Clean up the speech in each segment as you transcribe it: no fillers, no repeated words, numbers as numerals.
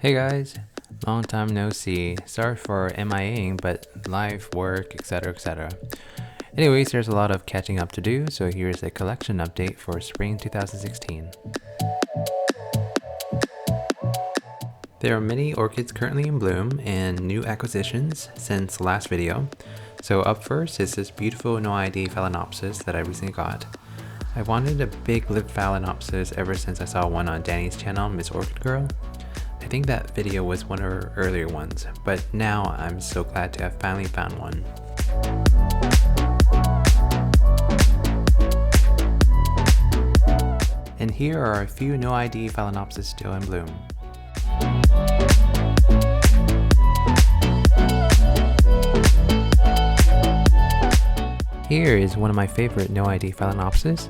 Hey guys, long time no see. Sorry for MIAing, but life, work, etc. etc. Anyways, there's a lot of catching up to do, so here's a collection update for spring 2016. There are many orchids currently in bloom and new acquisitions since last video. So up first is this beautiful NOID Phalaenopsis that I recently got. I wanted a big lip Phalaenopsis ever since I saw one on Danny's channel, Miss Orchid Girl. I think that video was one of her earlier ones, but now I'm so glad to have finally found one. And here are a few NOID Phalaenopsis still in bloom. Here is one of my favorite NOID Phalaenopsis,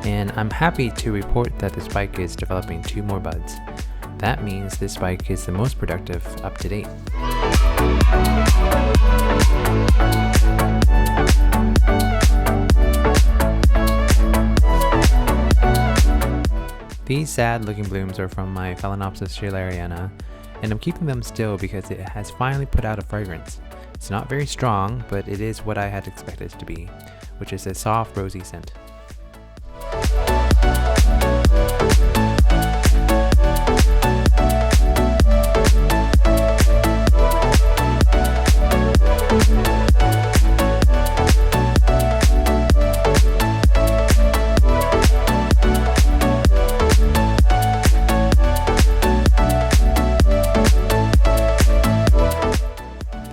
and I'm happy to report that the spike is developing 2 more buds. That means this spike is the most productive up to date. These sad looking blooms are from my Phalaenopsis schilleriana, and I'm keeping them still because it has finally put out a fragrance. It's not very strong, but it is what I had expected it to be, which is a soft rosy scent.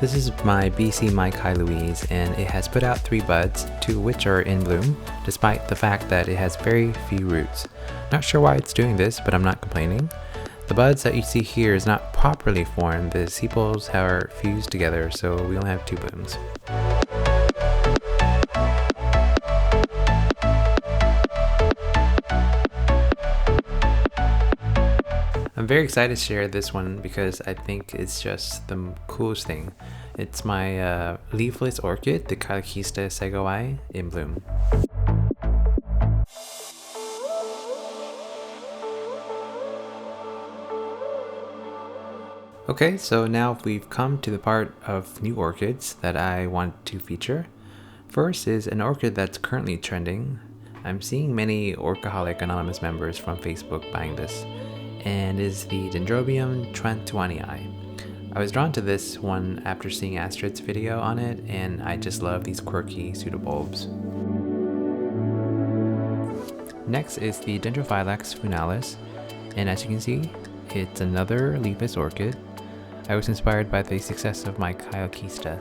This is my BC Maikai Louise, and it has put out 3 buds, 2 of which are in bloom, despite the fact that it has very few roots. Not sure why it's doing this, but I'm not complaining. The buds that you see here is not properly formed, the sepals are fused together, so we only have 2 blooms. I'm very excited to share this one because I think it's just the coolest thing. It's my leafless orchid, the Chiloschista segawai, in bloom. Okay, so now we've come to the part of new orchids that I want to feature. First is an orchid that's currently trending. I'm seeing many Orchaholic Anonymous members from Facebook buying this, and is the Dendrobium trantuanii. I was drawn to this one after seeing Astrid's video on it, and I just love these quirky pseudobulbs. Next is the Dendrophylax funalis, and as you can see, it's another leafless orchid. I was inspired by the success of my Chiloschista.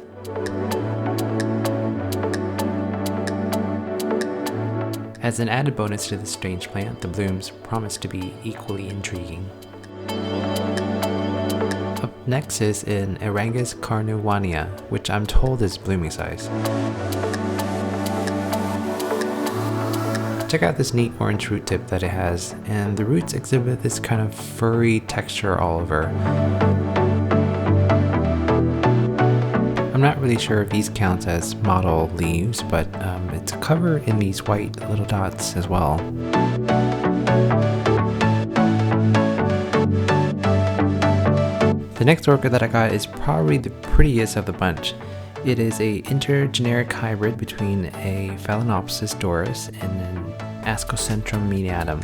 As an added bonus to this strange plant, the blooms promise to be equally intriguing. Up next is an Aerangis cornowania, which I'm told is blooming size. Check out this neat orange root tip that it has, and the roots exhibit this kind of furry texture all over. I'm not really sure if these count as model leaves, but it's covered in these white little dots as well. The next orchid that I got is probably the prettiest of the bunch. It is a intergeneric hybrid between a Phalaenopsis doris and an Asconopsis miniatum,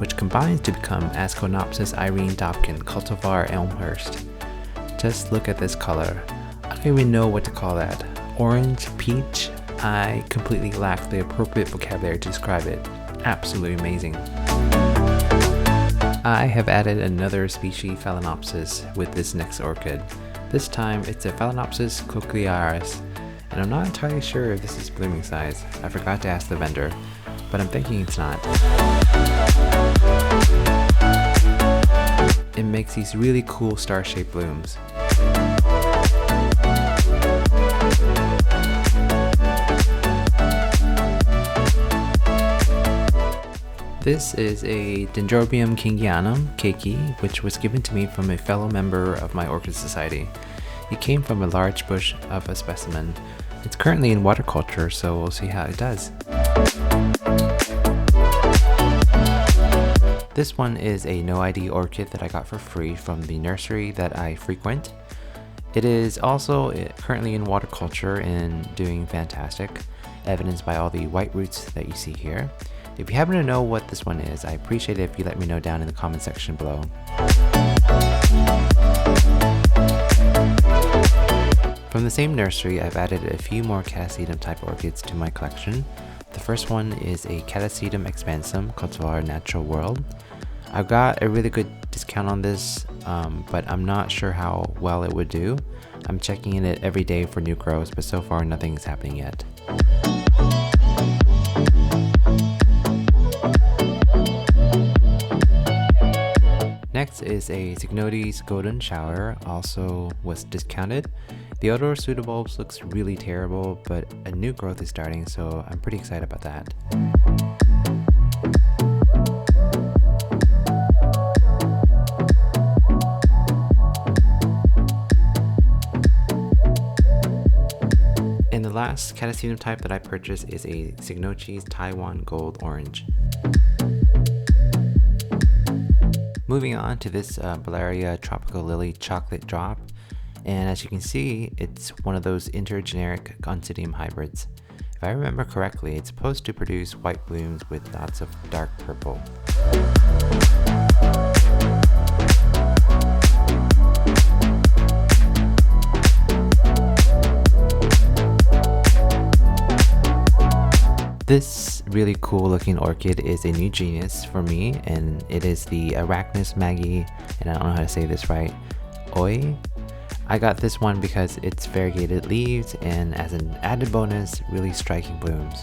which combines to become Asconopsis Irene Dobkins cultivar Elmhurst. Just look at this color. I don't even know what to call that. Orange, peach, I completely lack the appropriate vocabulary to describe it. Absolutely amazing. I have added another species Phalaenopsis with this next orchid. This time it's a Phalaenopsis cochlearis, and I'm not entirely sure if this is blooming size. I forgot to ask the vendor, but I'm thinking it's not. It makes these really cool star-shaped blooms. This is a Dendrobium kingianum keiki, which was given to me from a fellow member of my orchid society. It came from a large bush of a specimen. It's currently in water culture, so we'll see how it does. This one is a NOID orchid that I got for free from the nursery that I frequent. It is also currently in water culture and doing fantastic, evidenced by all the white roots that you see here. If you happen to know what this one is, I appreciate it if you let me know down in the comment section below. From the same nursery, I've added a few more Catasetum type orchids to my collection. The first one is a Catasetum expansum cultivar Natural World. I've got a really good discount on this, but I'm not sure how well it would do. I'm checking it every day for new growths, but so far nothing is happening yet. Next is a Cycnodes golden shower, also was discounted. The odor pseudobulbs looks really terrible, but a new growth is starting, so I'm pretty excited about that. And the last Catasetum type that I purchased is a Cycnoches Taiwan Gold Orange. Moving on to this Beallara Tropical Lily Chocolate Drop, and as you can see, it's one of those intergeneric Gonidium hybrids. If I remember correctly, it's supposed to produce white blooms with dots of dark purple. This really cool looking orchid is a new genus for me, and it is the Arachnis Maggie, and I don't know how to say this right, Oi. I got this one because it's variegated leaves and as an added bonus, really striking blooms.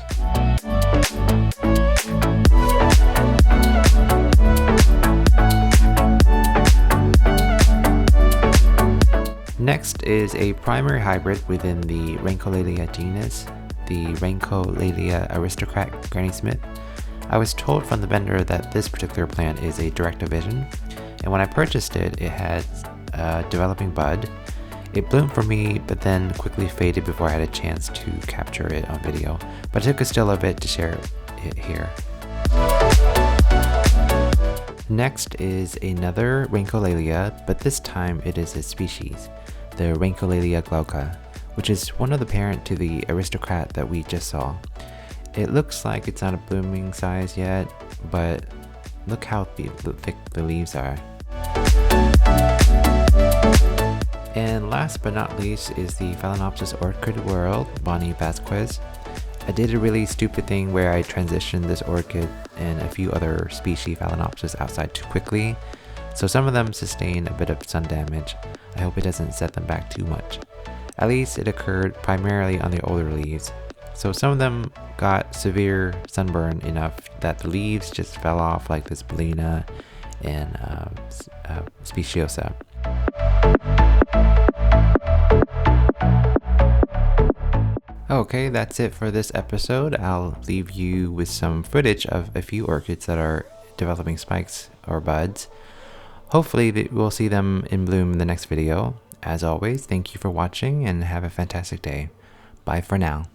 Next is a primary hybrid within the Rhyncholalia genus, the Rhyncholalia aristocrat Granny Smith. I was told from the vendor that this particular plant is a direct division, and when I purchased it, it had a developing bud. It bloomed for me, but then quickly faded before I had a chance to capture it on video, but it took us still a bit to share it here. Next is another Rhyncholalia, but this time it is a species, the Rhyncholalia glauca, which is one of the parent to the aristocrat that we just saw. It looks like it's not a blooming size yet, but look how thick the leaves are. And last but not least is the Phalaenopsis orchid world, Bonnie Vasquez. I did a really stupid thing where I transitioned this orchid and a few other species Phalaenopsis outside too quickly, so some of them sustained a bit of sun damage. I hope it doesn't set them back too much. At least it occurred primarily on the older leaves, so some of them got severe sunburn enough that the leaves just fell off like this Beallara and Speciosa. Okay, that's it for this episode. I'll leave you with some footage of a few orchids that are developing spikes or buds. Hopefully we'll see them in bloom in the next video. As always, thank you for watching and have a fantastic day. Bye for now.